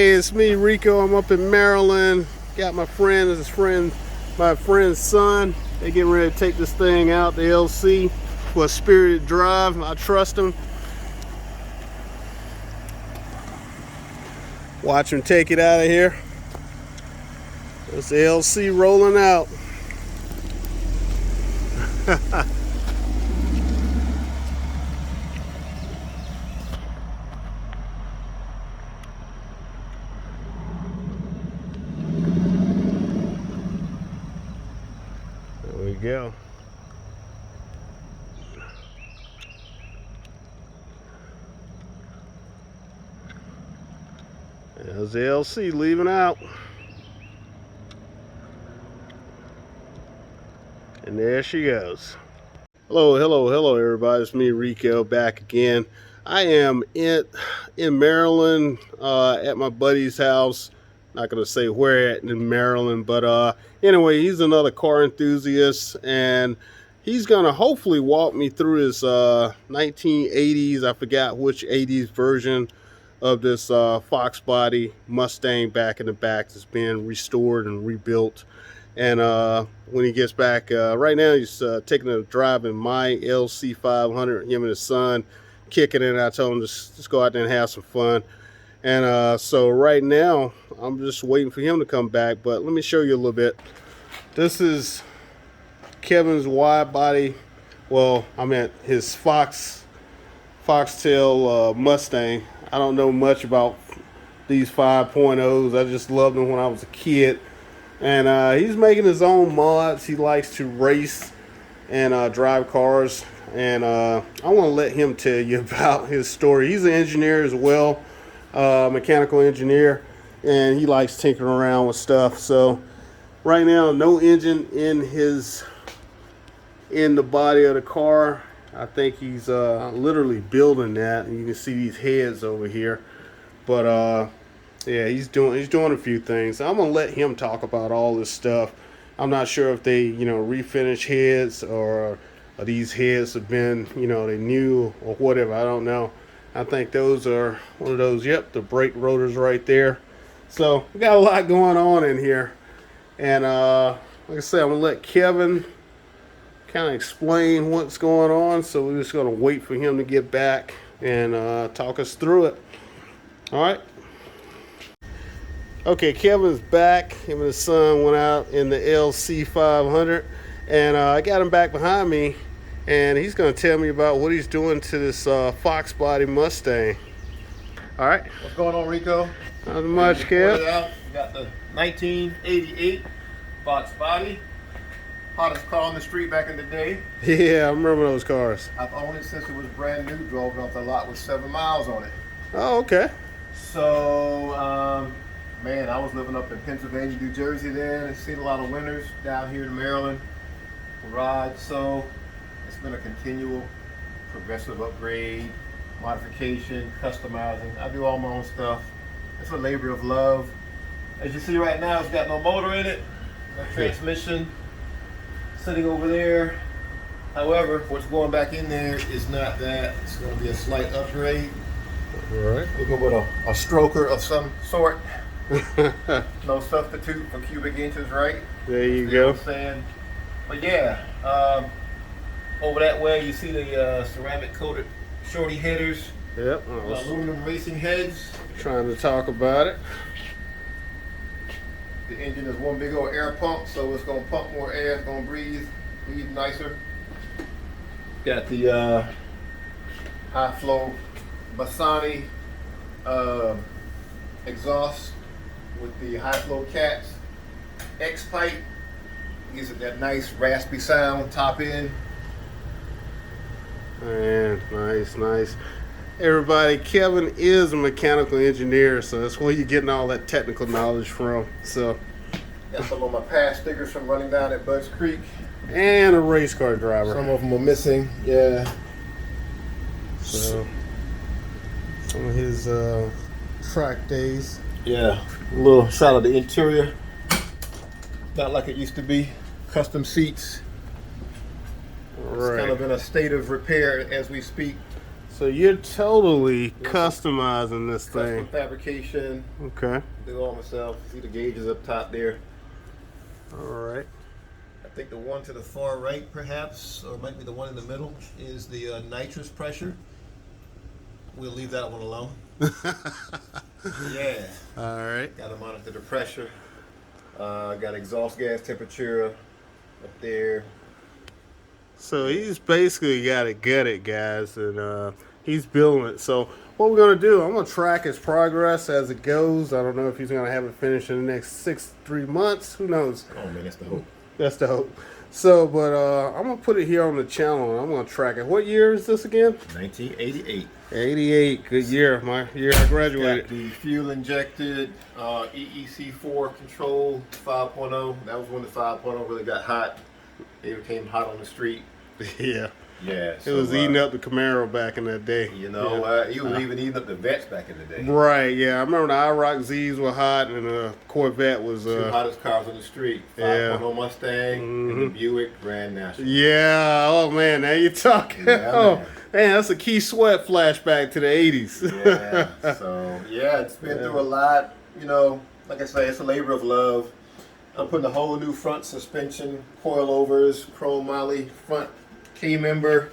Hey, it's me, Rico. I'm up in Maryland. Got my friend, my friend's son. They getting ready to take this thing out, the LC, for a spirited drive. I trust them. Watch him take it out of here. That's the LC rolling out. There we go. There's the LC leaving out. And there she goes. Hello everybody. It's me, Rico, back again. I am in Maryland at my buddy's house. Not gonna say where at in Maryland, but anyway, he's another car enthusiast, and he's gonna hopefully walk me through his 1980s, I forgot which 80s version of this Fox body Mustang back in the back that's been restored and rebuilt. And when he gets back, right now he's taking a drive in my LC 500, him and his son kicking it. I told him just go out there and have some fun. And so right now I'm just waiting for him to come back, but let me show you a little bit. This is Kevin's wide body, well, I meant his foxtail Mustang. I don't know much about these 5.0s. I just loved them when I was a kid. And he's making his own mods. He likes to race and drive cars. And I want to let him tell you about his story. He's an engineer as well, mechanical engineer, and he likes tinkering around with stuff. So right now, no engine in the body of the car. I think he's literally building that, and you can see these heads over here. But yeah, he's doing a few things. I'm gonna let him talk about all this stuff. I'm not sure if they refinish heads, or these heads have been they new or whatever. I don't know. I think those are one of those. Yep, the brake rotors right there. So we got a lot going on in here, and like I said, I'm gonna let Kevin kind of explain what's going on. So we're just gonna wait for him to get back and talk us through it. All right. Okay, Kevin's back. Him and his son went out in the LC 500, and I got him back behind me, and he's going to tell me about what he's doing to this Fox body Mustang. All right. What's going on, Rico? Not much, Kev. We got the 1988 Fox body, hottest car on the street back in the day. Yeah, I remember those cars. I've owned it since it was brand new. Drove it off the lot with 7 miles on it. Oh, okay. So, man, I was living up in Pennsylvania, New Jersey then, and seen a lot of winters down here in Maryland. Ride, so it's been a continual progressive upgrade, modification, customizing. I do all my own stuff. It's a labor of love. As you see right now, it's got no motor in it, no transmission sitting over there. However, what's going back in there is not that. It's going to be a slight upgrade. All right. We're going with a stroker of some sort. No substitute for cubic inches, right? There you know go. what I'm saying? But yeah, over that way you see the ceramic coated shorty headers. Yep. I was Aluminum racing heads. trying to talk about it. The engine is one big old air pump, so it's going to pump more air. It's going to breathe nicer. Got the high flow Bassani exhaust with the high flow cats. X pipe gives it that nice raspy sound top end. Man, nice. Everybody, Kevin is a mechanical engineer, so that's where you're getting all that technical knowledge from. So, Got some of my past stickers from running down at Budds Creek. and a race car driver. Some of them are missing, yeah. So, some of his track days. Yeah, a little shot of the interior. Not like it used to be. Custom seats. It's kind of in a state of repair as we speak. So you're totally customizing this Custom thing. fabrication. Okay. Do all myself. See the gauges up top there. All right. I think the one to the far right, perhaps, or it might be the one in the middle, is the nitrous pressure. We'll leave that one alone. Yeah. All right. Got to monitor the pressure. Got exhaust gas temperature up there. So he's basically got it gutted, guys, and he's building it. So what we're gonna do, I'm gonna track his progress as it goes. I don't know if he's gonna have it finished in the next 3 months. Who knows? Oh man, that's the hope. That's the hope. So, but I'm gonna put it here on the channel, and I'm gonna track it. What year is this again? 1988. 88. Good year. My year I graduated. Got the fuel injected EEC4 control 5.0. That was when the 5.0 really got hot. It became hot on the street. Yeah. Yeah. It was eating up the Camaro back in that day. You know, he was even eating up the vets back in the day. Right, yeah. I remember the IROC Zs were hot, and the Corvette was... Two hottest cars on the street. 5.0 Mustang and the Buick Grand National. Yeah. Oh, man. Now you're talking. Yeah, oh, man. That's a Key Sweat flashback to the 80s. Yeah. So, yeah, it's been through a lot. You know, like I say, it's a labor of love. I'm putting a whole new front suspension, coilovers, chrome moly, front key member,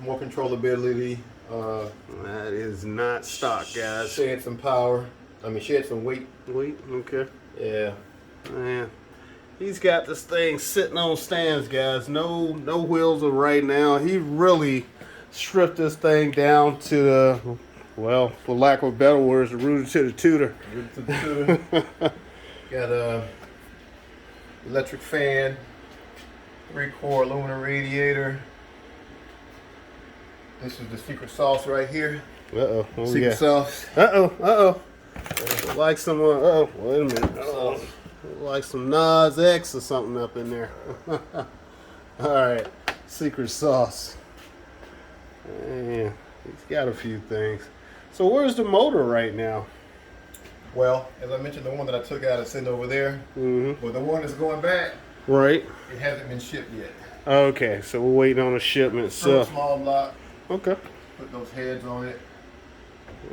more controllability. That is not stock, guys. Shed some power. I mean, shed some weight. Wait, okay. Yeah. Man, he's got this thing sitting on stands, guys. No wheels are right now. He really stripped this thing down to the, well, for lack of better words, rooted to the tutor. Got a electric fan, 3-core aluminum radiator. This is the secret sauce right here. Uh-oh. Secret sauce. Uh-oh. Like some, wait a minute. Like some Nas X or something up in there. All right. Secret sauce. Yeah, he's got a few things. So where's the motor right now? Well, as I mentioned, the one that I took out is sitting over there. But the one that's going back, right, it hasn't been shipped yet. Okay, so we're waiting on a shipment. So small block. Okay. Put those heads on it.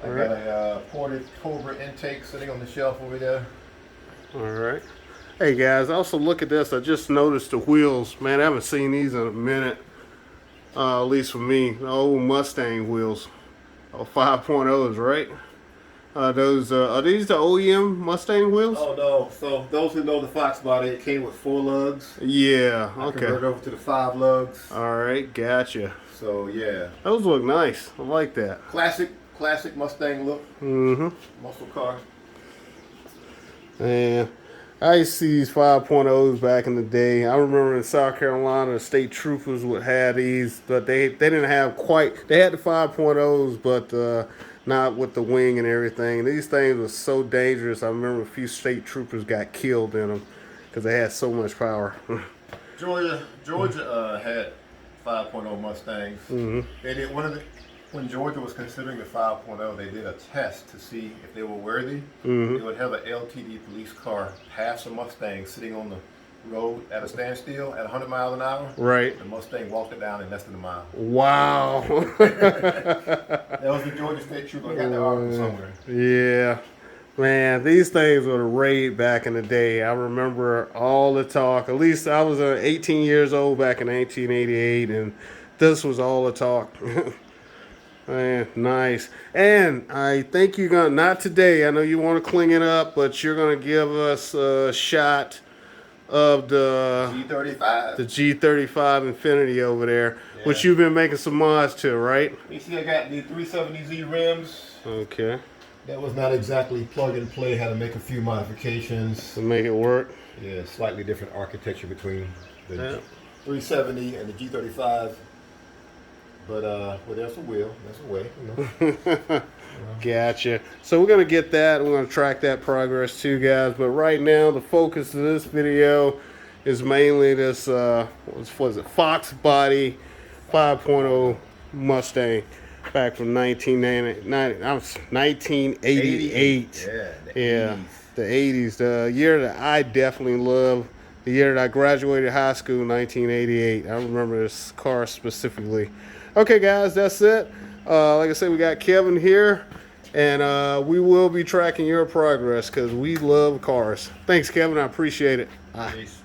I All got right. a ported Cobra intake sitting on the shelf over there. All right. Hey guys, also look at this. I just noticed the wheels. Man, I haven't seen these in a minute. At least for me, the old Mustang wheels, 5.0s, right? Those are these the OEM Mustang wheels? Oh no! So those who know the Fox body, it came with 4 lugs. Yeah. I Okay. converted over to the 5 lugs. All right. Gotcha. So yeah, Those look nice. I like that. classic Mustang look. Muscle car. And I used to see these 5.0s back in the day. I remember in South Carolina, the state troopers would have these, but they didn't have quite. They had the 5.0s, but not with the wing and everything. These things were so dangerous. I remember a few state troopers got killed in them because they had so much power. Georgia had 5.0 Mustangs. They did when Georgia was considering the 5.0, they did a test to see if they were worthy. They would have an LTD police car pass a Mustang sitting on the road at a standstill at 100 miles an hour. Right. The Mustang walked it down in less than a mile. Wow. That was the Georgia State Trooper. I got the article somewhere. Yeah. Man, these things were the raid back in the day. I remember all the talk. At least I was 18 years old back in 1988, and this was all the talk. Man, nice. And I think you're going to, not today, I know you want to clean it up, but you're going to give us a shot of the G35. The G35 Infinity over there, Yeah. which you've been making some mods to, right? You see I got the 370Z rims. Okay. That was not exactly plug and play. Had to make a few modifications. To make it work. Yeah, slightly different architecture between the Yeah. 370 and the G35. But well, there's a wheel. There's a way. You know. Gotcha. So we're going to get that. We're going to track that progress too, guys. But right now, the focus of this video is mainly this, what was it, Fox Body 5.0 Mustang back from 1988. Yeah. The 80s. The year that I definitely love. The year that I graduated high school, 1988. I remember this car specifically. Okay, guys, that's it. Like I said, we got Kevin here, and we will be tracking your progress because we love cars. Thanks, Kevin. I appreciate it. Bye. Peace.